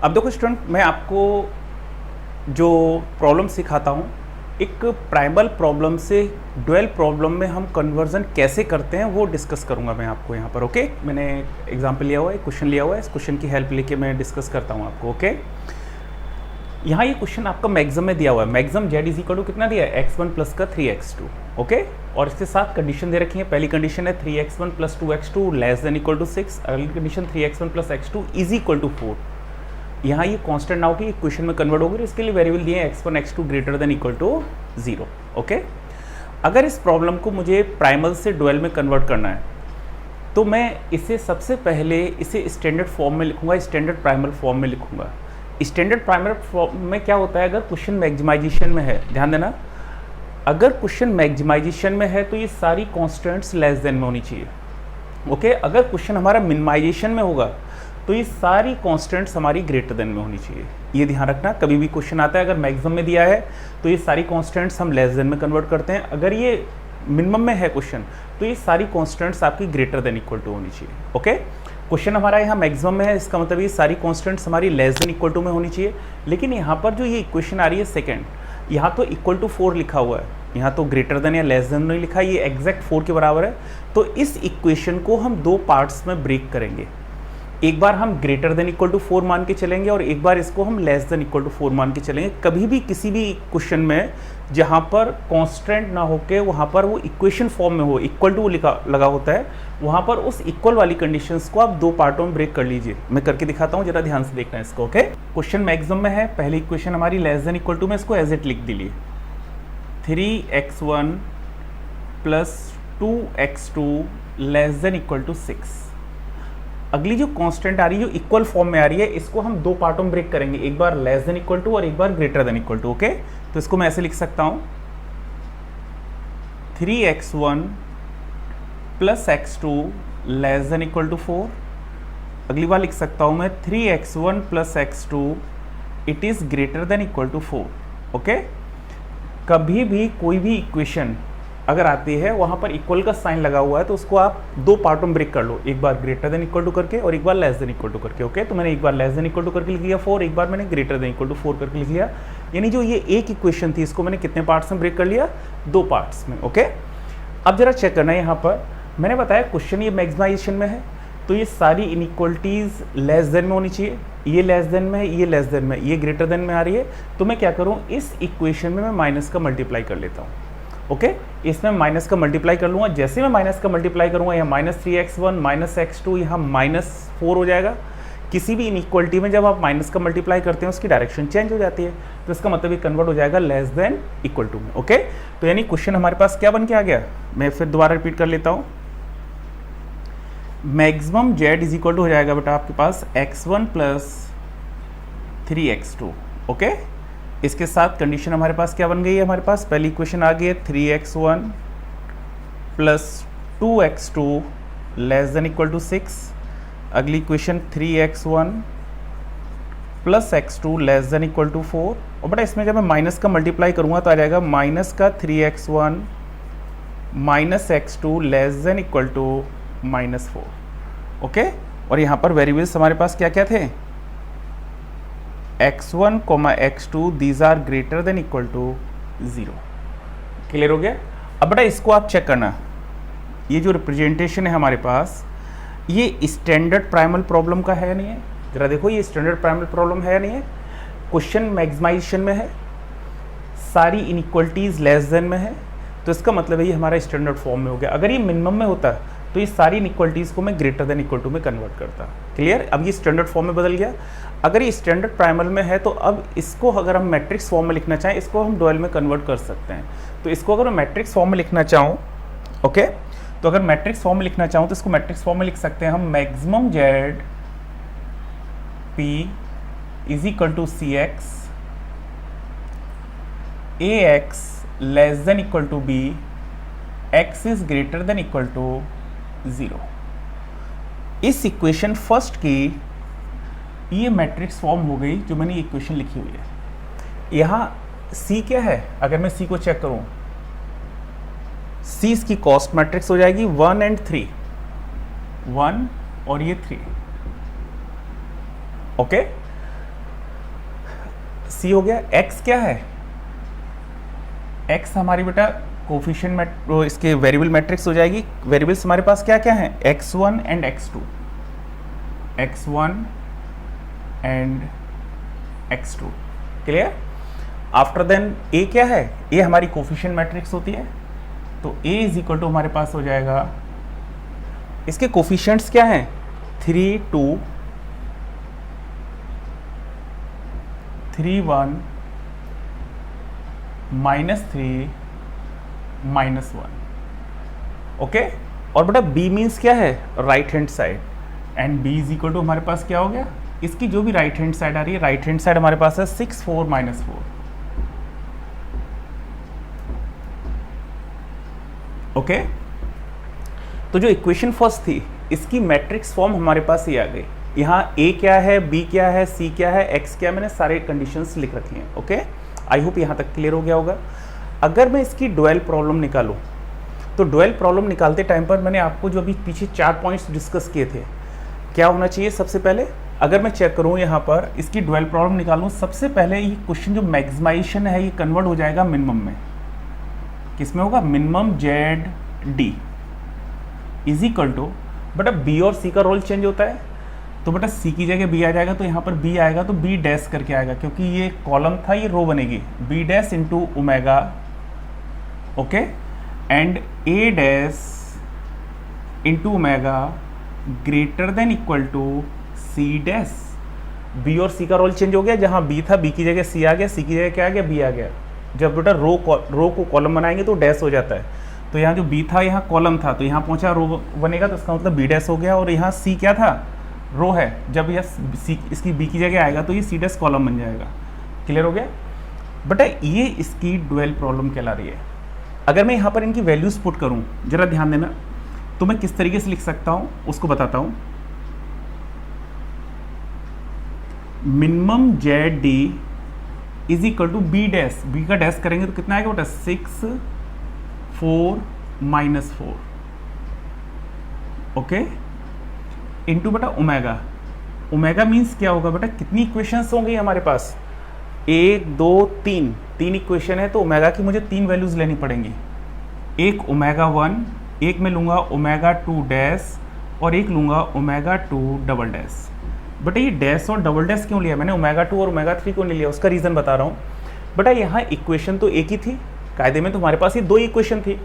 अब देखो स्टूडेंट, मैं आपको जो प्रॉब्लम सिखाता हूँ, एक प्राइमल प्रॉब्लम से डुअल प्रॉब्लम में हम कन्वर्जन कैसे करते हैं वो डिस्कस करूँगा मैं आपको यहाँ पर। ओके, मैंने एग्जाम्पल लिया हुआ है, क्वेश्चन लिया हुआ है, इस क्वेश्चन की हेल्प लेके मैं डिस्कस करता हूँ आपको। ओके, यहाँ ये क्वेश्चन आपका मैक्सिमम में दिया हुआ है। Maximum Z is equal to कितना दिया है, x1 प्लस का 3x2। ओके, और इसके साथ कंडीशन दे रखी है। पहली कंडीशन है 3x1 plus 2x2 less than equal to 6। अगली condition 3x1 plus x2 is equal to 4। यहाँ ये कांस्टेंट नाउ की इक्वेशन में कन्वर्ट होगी, इसके लिए वेरिएबल दिए हैं x1 x2 greater than equal to 0। Okay, अगर इस प्रॉब्लम को मुझे प्राइमल से डुअल में कन्वर्ट करना है तो मैं इसे सबसे पहले इसे स्टैंडर्ड फॉर्म में लिखूंगा, स्टैंडर्ड प्राइमल फॉर्म में लिखूंगा। स्टैंडर्ड प्राइमल फॉर्म में क्या होता है, अगर क्वेश्चन मैक्सिमाइजेशन में है, ध्यान देना, अगर क्वेश्चन मैक्सिमाइजेशन में है तो ये सारी कॉन्स्टेंट्स लेस देन में होनी चाहिए। ओके, अगर क्वेश्चन हमारा मिनिमाइजेशन में होगा तो ये सारी कांस्टेंट्स हमारी ग्रेटर देन में होनी चाहिए। ये ध्यान रखना, कभी भी क्वेश्चन आता है अगर मैक्सिमम में दिया है तो ये सारी कांस्टेंट्स हम लेस देन में कन्वर्ट करते हैं। अगर ये मिनिमम में है क्वेश्चन तो ये सारी कांस्टेंट्स आपकी ग्रेटर देन इक्वल टू होनी चाहिए। ओके, क्वेश्चन हमारा यहाँ मैक्सिमम में है, इसका मतलब ये सारी कांस्टेंट्स हमारी लेस देन इक्वल टू में होनी चाहिए। लेकिन यहाँ पर जो ये इक्वेशन आ रही है सेकेंड, यहाँ तो इक्वल टू 4 लिखा हुआ है, यहाँ तो ग्रेटर देन या लेस देन नहीं लिखा, ये एग्जैक्ट 4 के बराबर है। तो इस इक्वेशन को हम दो पार्ट्स में ब्रेक करेंगे। एक बार हम ग्रेटर देन इक्वल टू 4 मान के चलेंगे और एक बार इसको हम लेस देन इक्वल टू 4 मान के चलेंगे। कभी भी किसी भी क्वेश्चन में जहाँ पर कांस्टेंट ना होके वहाँ पर वो इक्वेशन फॉर्म में हो, इक्वल टू लगा होता है, वहाँ पर उस इक्वल वाली कंडीशंस को आप दो पार्टों में ब्रेक कर लीजिए। मैं करके दिखाता हूँ, जरा ध्यान से देखना है इसको। ओके, क्वेश्चन मैक्सिमम में है, पहली इक्वेशन हमारी लेस देन इक्वल टू में, इसको एज इट लिख दिलिए, 3x1 plus 2x2 less than equal to 6। अगली जो कांस्टेंट आ रही है, जो इक्वल फॉर्म में आ रही है, इसको हम दो पार्टों में ब्रेक करेंगे, एक बार लेस देन इक्वल टू और एक बार greater than equal to. Okay, तो इसको मैं ऐसे लिख सकता हूं, 3x1 plus x2 less than equal to 4। अगली बार लिख सकता हूं मैं 3x1 plus x2 it is greater than equal to 4। Okay, कभी भी कोई भी इक्वेशन अगर आती है वहाँ पर इक्वल का साइन लगा हुआ है तो उसको आप दो पार्टों में ब्रेक कर लो, एक बार ग्रेटर देन इक्वल टू करके और एक बार लेस देन इक्वल टू करके। ओके, तो मैंने एक बार लेस देन इक्वल टू करके लिख लिया 4, एक बार मैंने ग्रेटर देन इक्वल टू 4 करके लिख लिया। यानी जो ये एक इक्वेशन थी इसको मैंने कितने पार्ट्स में ब्रेक कर लिया, दो पार्ट्स में। ओके, अब जरा चेक करना है, यहाँ पर मैंने बताया क्वेश्चन ये मैक्सिमाइजेशन में है तो ये सारी इनइक्वलिटीज़ लेस देन में होनी चाहिए। ये लेस देन में है, ये लेस देन में, ये ग्रेटर देन में आ रही है, तो मैं क्या करूँ, इस इक्वेशन में मैं माइनस का मल्टीप्लाई कर लेता हूँ। ओके, इसमें माइनस का मल्टीप्लाई कर लूँगा। जैसे मैं माइनस का मल्टीप्लाई करूँगा, यहाँ -3x1 -x2 यहाँ -4 हो जाएगा। किसी भी इनइक्वलिटी में जब आप माइनस का मल्टीप्लाई करते हैं उसकी डायरेक्शन चेंज हो जाती है, तो इसका मतलब ये कन्वर्ट हो जाएगा लेस देन इक्वल टू में। ओके, तो यानी क्वेश्चन हमारे पास क्या बन के आ गया, मैं फिर दोबारा रिपीट कर लेता हूँ। Maximum Z is equal to हो जाएगा बेटा आपके पास x1 प्लस 3x2। ओके, इसके साथ कंडीशन हमारे पास क्या बन गई है, हमारे पास पहली इक्वेशन आ गई है 3x1 plus 2x2 less than equal to 6। अगली equation 3x1 plus x2 less than equal to 4। और बेटा इसमें जब मैं माइनस का मल्टीप्लाई करूँगा तो आ जाएगा माइनस का 3x1 minus x2 less than equal to -4। Okay, और यहाँ पर वेरिएबल्स हमारे पास क्या क्या थे, x1, x2 these are greater than equal to 0। Clear हो गया। अब बेटा इसको आप चेक करना, ये जो रिप्रेजेंटेशन है हमारे पास ये स्टैंडर्ड प्राइमल प्रॉब्लम का है या नहीं है, जरा देखो ये स्टैंडर्ड प्राइमल प्रॉब्लम है या नहीं है। क्वेश्चन मैक्सिमाइजेशन में है, सारी इनइक्वलिटीज लेस देन में है, तो इसका मतलब है ये हमारा स्टैंडर्ड फॉर्म में हो गया। अगर ये मिनिमम में होता तो ये सारी इनइक्वलिटीज़ को मैं ग्रेटर देन इक्वल टू में कन्वर्ट करता। क्लियर, अब ये स्टैंडर्ड फॉर्म में बदल गया। अगर ये स्टैंडर्ड प्राइमल में है तो अब इसको अगर हम मैट्रिक्स फॉर्म में लिखना चाहें, इसको हम डुअल में कन्वर्ट कर सकते हैं। तो इसको अगर मैं मैट्रिक्स फॉर्म में लिखना चाहूँ, ओके, तो अगर मैट्रिक्स फॉर्म में लिखना चाहूँ तो इसको मैट्रिक्स फॉर्म में लिख सकते हैं हम, maximum Z P is equal to C X, A X less than equal to B, X is greater than equal to 0। इस इक्वेशन फर्स्ट की ये मैट्रिक्स फॉर्म हो गई जो मैंने इक्वेशन लिखी हुई है। यहाँ C क्या है, अगर मैं C को चेक करूँ, C इसकी कॉस्ट मैट्रिक्स हो जाएगी 1 and 3, 1 और ये 3। ओके, सी हो गया। एक्स क्या है, एक्स हमारी बेटा कोफिशिएंट इसके वेरिएबल मैट्रिक्स हो जाएगी। वेरिएबल्स हमारे पास क्या क्या हैं, x1 and x2, x1 and x2, clear. After then A क्या है, ए हमारी कोफिशिएंट मैट्रिक्स होती है, तो a इज इक्वल टू हमारे पास हो जाएगा, इसके कोफिशिएंट्स क्या हैं, 3 2 3 1 -3 -1, ओके। और बेटा b मीन्स क्या है, right hand side, and b is equal to हमारे पास क्या हो गया, इसकी जो भी राइट हैंड साइड आ रही है, राइट हैंड साइड हमारे पास है 6 4 -4, ओके। तो जो इक्वेशन फर्स्ट थी, इसकी मैट्रिक्स फॉर्म हमारे पास ये आ गई। यहाँ a क्या है, b क्या है, c क्या है, x क्या है, मैंने सारे कंडीशंस लिख रखी हैं, ओके। आई होप यहाँ तक क्लियर हो गया होगा। अगर मैं इसकी डुअल प्रॉब्लम निकालूं, तो डुअल प्रॉब्लम निकालते टाइम पर मैंने आपको जो अभी पीछे 4 पॉइंट्स डिस्कस किए थे, क्या होना चाहिए सबसे पहले, अगर मैं चेक करूं यहाँ पर इसकी डुअल प्रॉब्लम निकालूं, सबसे पहले ये क्वेश्चन जो मैक्सिमाइजेशन है ये कन्वर्ट हो जाएगा मिनिमम में। किस में होगा, minimum Z D is equal to, बेटा बी और सी का रोल चेंज होता है, तो बेटा सी की जगह बी आ जाएगा, तो यहाँ पर बी आएगा तो बी डैश करके आएगा, क्योंकि ये कॉलम था, ये रो बनेगी, B dash into omega, okay, and A dash into omega greater than equal to C dash. B और सी का रोल चेंज हो गया, जहाँ बी था बी की जगह सी आ गया, सी की जगह क्या आ गया, बी आ गया। जब बेटा रो को कॉलम बनाएंगे तो डैश हो जाता है, तो यहाँ जो बी था यहाँ कॉलम था, तो यहाँ पहुँचा रो बनेगा, तो इसका मतलब बी डैश हो गया, और यहाँ सी क्या था, रो है, जब यह सी इसकी बी की जगह आएगा तो ये सी डैश कॉलम बन जाएगा। क्लियर हो गया बेटा, ये इसकी डुअल प्रॉब्लम कहला रही है। अगर मैं यहाँ पर इनकी वैल्यूज पुट करूँ, जरा ध्यान देना, तो मैं किस तरीके से लिख सकता हूँ उसको बताता हूँ। Minimum Z D is equal to B dash, B का डैश करेंगे तो कितना आएगा बेटा, 6 4 -4, ओके, इंटू बेटा ओमेगा। ओमेगा मीन्स क्या होगा बेटा, कितनी इक्वेशंस होंगी हमारे पास, 1 2 3 इक्वेशन है, तो ओमेगा की मुझे 3 वैल्यूज लेनी पड़ेंगी। एक ओमेगा 1, एक मैं लूँगा ओमेगा 2 डैश, और एक लूँगा ओमेगा 2 डबल डैश। बेटा ये डैश और डबल डैश क्यों लिया मैंने, ओमेगा 2 और ओमेगा 3 क्यों नहीं लिया, उसका रीज़न बता रहा हूँ। बेटा यहाँ इक्वेशन तो एक ही थी, कायदे में तो हमारे पास ये 2 इक्वेशन थी,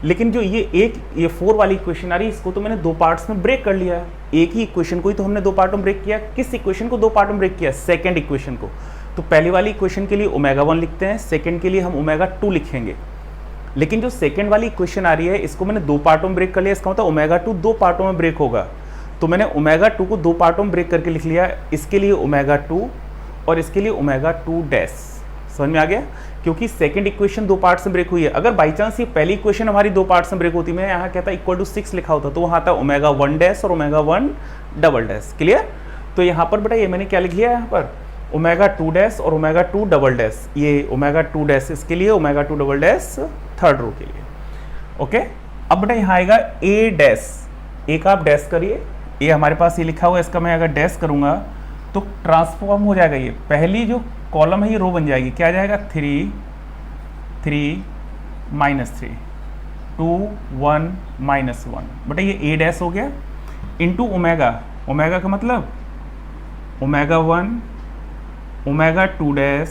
लेकिन जो ये 4 वाली इक्वेशन आ रही है, इसको तो मैंने 2 पार्ट्स में ब्रेक कर लिया है। एक ही इक्वेशन को ही तो हमने 2 पार्ट में ब्रेक किया। किस इक्वेशन को 2 पार्ट में ब्रेक किया, सेकंड इक्वेशन को। तो पहली वाली इक्वेशन के लिए ओमेगा 1 लिखते हैं, सेकंड के लिए हम ओमेगा 2 लिखेंगे। लेकिन जो सेकंड वाली इक्वेशन आ रही है, इसको मैंने 2 पार्टों में ब्रेक कर लिया, इसका मतलब ओमेगा 2 2 पार्टों में ब्रेक होगा, तो मैंने ओमेगा 2 को 2 पार्टों में ब्रेक करके लिख लिया। इसके लिए ओमेगा 2 और इसके लिए ओमेगा 2 डैश। समझ में आ गया, क्योंकि सेकंड इक्वेशन 2 पार्ट्स में ब्रेक हुई है। अगर बाई चांस ये पहली इक्वेशन हमारी 2 पार्ट्स में ब्रेक होती, मैं यहाँ कहता इक्वल टू 6 लिखा होता, तो वहाँ था ओमेगा 1 डैश और ओमेगा 1 डबल डैश। क्लियर, तो यहाँ पर बेटा ये मैंने क्या लिख लिया, यहाँ पर ओमेगा 2 डैश और ओमेगा 2 डबल डैश। ये ओमेगा 2 डैश इसके लिए, omega 2 double dash third row के लिए, ओके। अब बेटा यहाँ आएगा ए डैश, ए का आप डैश करिए, ये हमारे पास ये लिखा हुआ है, इसका मैं अगर डैश करूँगा तो ट्रांसफॉर्म हो जाएगा, ये पहली जो कॉलम है ये रो बन जाएगी, क्या आ जाएगा 3 3 -3 2 1 -1। बेटा ये ए डैश हो गया इंटू ओमेगा, ओमेगा का मतलब omega 1 omega 2 dash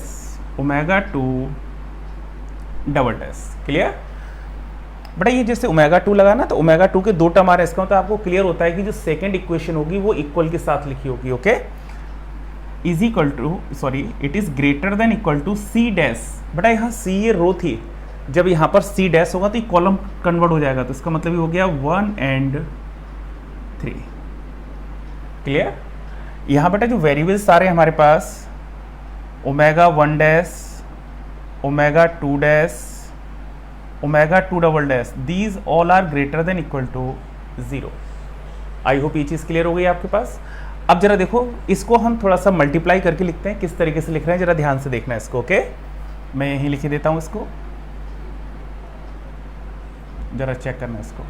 omega 2 double dash. Clear बेटा, ये जैसे ओमेगा 2 लगा ना, तो ओमेगा 2 के 2 टर्म आ रहे हैं, इसका मतलब आपको क्लियर होता है कि जो सेकंड इक्वेशन होगी वो इक्वल के साथ लिखी होगी, okay. Is equal to, sorry, it is greater than equal to C dash. बेटा यहाँ सी ये रो थी, जब यहाँ पर सी डैश होगा तो ये कॉलम कन्वर्ट हो जाएगा, तो इसका मतलब ये हो गया 1 and 3। क्लियर, यहाँ बेटा जो वेरिएबल्स आ रहे हैं हमारे पास, omega 1 dash omega 2 dash omega 2 double dash, these all are greater than equal to 0। I hope ये चीज़ क्लियर हो गई आपके पास। अब जरा देखो, इसको हम थोड़ा सा मल्टीप्लाई करके लिखते हैं, किस तरीके से लिख रहे हैं जरा ध्यान से देखना है इसको, ओके। मैं यहीं लिख देता हूँ इसको, जरा चेक करना है इसको।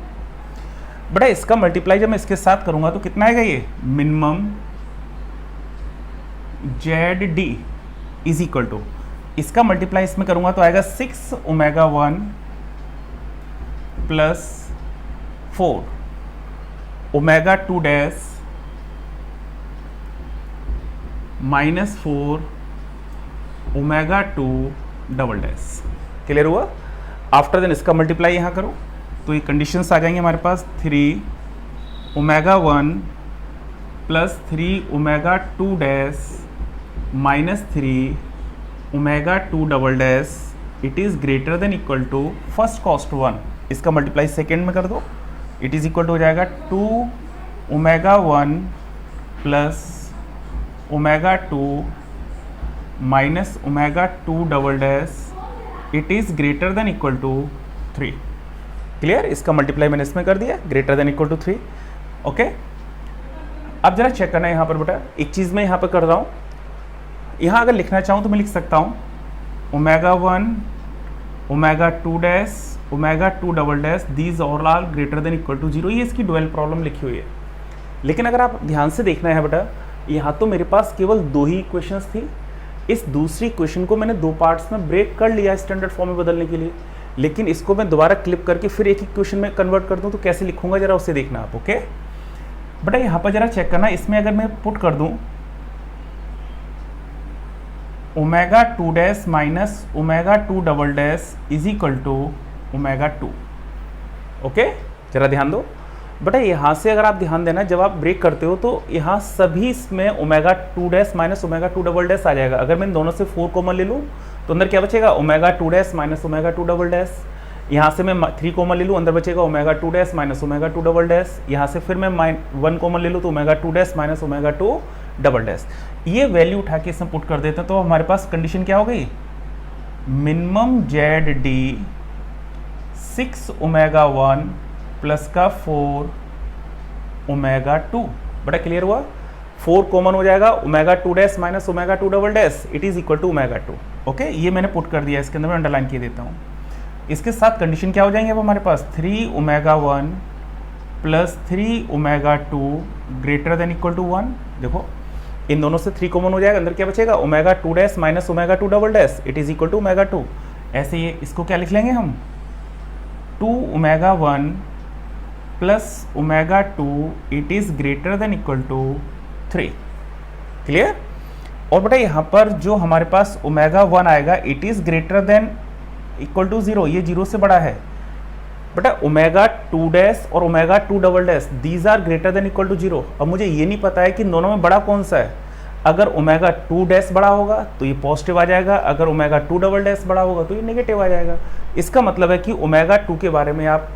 बेटा इसका मल्टीप्लाई जब मैं इसके साथ करूँगा तो कितना आएगा, ये minimum Z D is equal to, इसका मल्टीप्लाई इसमें करूंगा तो आएगा 6 omega 1 plus 4 omega 2 dash minus 4 omega 2 double dash. Clear हुआ? आफ्टर देन इसका मल्टीप्लाई यहाँ करो तो ये कंडीशंस आ जाएंगे हमारे पास 3 omega 1 plus 3 omega 2 dash minus 3 omega 2 double dash it is greater than equal to first cost 1, इसका मल्टीप्लाई सेकेंड में कर दो, इट इज़ इक्वल टू हो जाएगा 2 omega 1 plus omega 2 minus omega 2 double dash it is greater than equal to 3। Clear? इसका multiply मैंने इसमें कर दिया, greater than equal to 3। Okay, अब जरा चेक करना है यहाँ पर बेटा, एक चीज़ मैं यहाँ पर कर रहा हूँ, यहाँ अगर लिखना चाहूँ तो मैं लिख सकता हूँ omega 1 omega 2 dash omega 2 double dash these all are greater than equal to 0। ये इसकी डुअल प्रॉब्लम लिखी हुई है। लेकिन अगर आप ध्यान से देखना है बेटा, यहाँ तो मेरे पास केवल 2 ही इक्वेशंस थी, इस दूसरी इक्वेशन को मैंने 2 पार्ट्स में ब्रेक कर लिया स्टैंडर्ड फॉर्म में बदलने के लिए, लेकिन इसको मैं दोबारा क्लिप करके फिर एक इक्वेशन में कन्वर्ट कर दूँ तो कैसे लिखूंगा जरा उसे देखना आप। ओके बेटा, यहाँ पर जरा चेक करना, इसमें अगर मैं पुट कर दूँ omega 2 dash minus omega 2 double dash is equal to omega 2। Okay, जरा ध्यान दो बेटा, यहाँ से अगर आप ध्यान देना जब आप ब्रेक करते हो तो यहाँ सभी इसमें omega 2 dash minus omega 2 double dash आ जाएगा। अगर मैं इन दोनों से 4 कॉमन ले लूँ तो अंदर क्या बचेगा, omega 2 dash minus omega 2 double dash. यहाँ से मैं 3 कॉमन ले लूँ, अंदर बचेगा omega 2 dash minus omega 2 double dash. यहाँ से फिर मैं 1 कॉमन ले लूँ तो omega 2 dash minus omega 2 double dash. ये वैल्यू उठा के इसमें पुट कर देते हैं तो हमारे पास कंडीशन क्या हो गई, minimum Z D 6 omega 1 plus का 4 ओमेगा 2। बड़ा क्लियर हुआ? 4 कॉमन हो जाएगा, omega 2 dash minus omega 2 double dash it is equal to omega 2। Okay, ये मैंने पुट कर दिया, इसके अंदर मैं अंडरलाइन किए देता हूँ। इसके साथ कंडीशन क्या हो जाएंगे अब हमारे पास, 3 omega 1 plus 3 omega 2 greater than equal to 1। देखो इन दोनों से 3 कॉमन हो जाएगा, अंदर क्या बचेगा, omega 2 dash minus omega 2 double dash it is equal to omega 2। ऐसे ये इसको क्या लिख लेंगे हम, 2 omega 1 plus omega 2 it is greater than equal to 3। Clear? और बेटा यहाँ पर जो हमारे पास ओमेगा 1 आएगा it is greater than equal to 0, ये 0 से बड़ा है। बेटा ओमेगा 2 डैश और omega 2 double dash these are greater than equal to 0। अब मुझे ये नहीं पता है कि दोनों में बड़ा कौन सा है। अगर ओमेगा 2 डैश बड़ा होगा तो ये पॉजिटिव आ जाएगा, अगर ओमेगा 2 डबल डैश बड़ा होगा तो ये नेगेटिव आ जाएगा। इसका मतलब है कि ओमेगा 2 के बारे में आप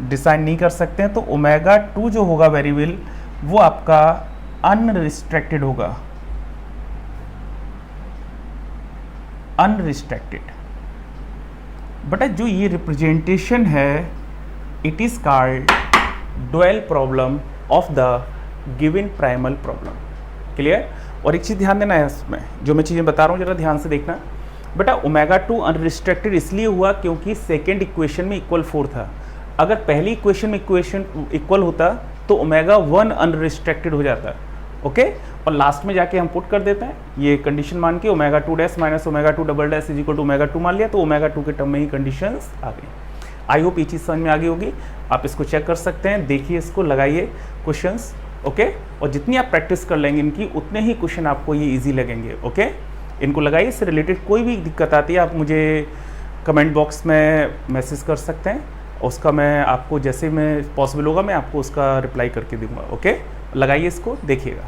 डिसाइड नहीं कर सकते हैं, तो ओमेगा 2 जो होगा वेरिएबल वो आपका अनरिस्ट्रिक्टेड होगा, अनरिस्ट्रिक्टेड। बट जो ये रिप्रेजेंटेशन है it is called dual problem of the given primal problem. Clear? और एक चीज़ ध्यान देना है इसमें, जो मैं चीज़ें बता रहा हूँ जरा ध्यान से देखना। बेटा ओमेगा 2 अनरिस्ट्रिक्टेड इसलिए हुआ क्योंकि सेकेंड इक्वेशन में इक्वल 4 था। अगर पहली इक्वेशन में इक्वेशन इक्वल होता तो ओमेगा 1 अनरिस्ट्रिक्टेड हो जाता। ओके, और लास्ट में जाके हम पुट कर देते हैं ये कंडीशन मान के, omega 2 dash minus omega 2 double dash is equal to omega 2 मान लिया, तो ओमेगा 2 के टर्म में ही कंडीशंस आ गई। आई होप ये चीज़ समझ में आ गई होगी। आप इसको चेक कर सकते हैं, देखिए इसको, लगाइए क्वेश्चंस। ओके, और जितनी आप प्रैक्टिस कर लेंगे इनकी उतने ही क्वेश्चन आपको ये ईजी लगेंगे। ओके, इनको लगाइए। इससे रिलेटेड कोई भी दिक्कत आती है आप मुझे कमेंट बॉक्स में मैसेज कर सकते हैं, उसका मैं आपको जैसे मैं पॉसिबल होगा मैं आपको उसका रिप्लाई करके दूंगा। ओके, लगाइए इसको, देखिएगा।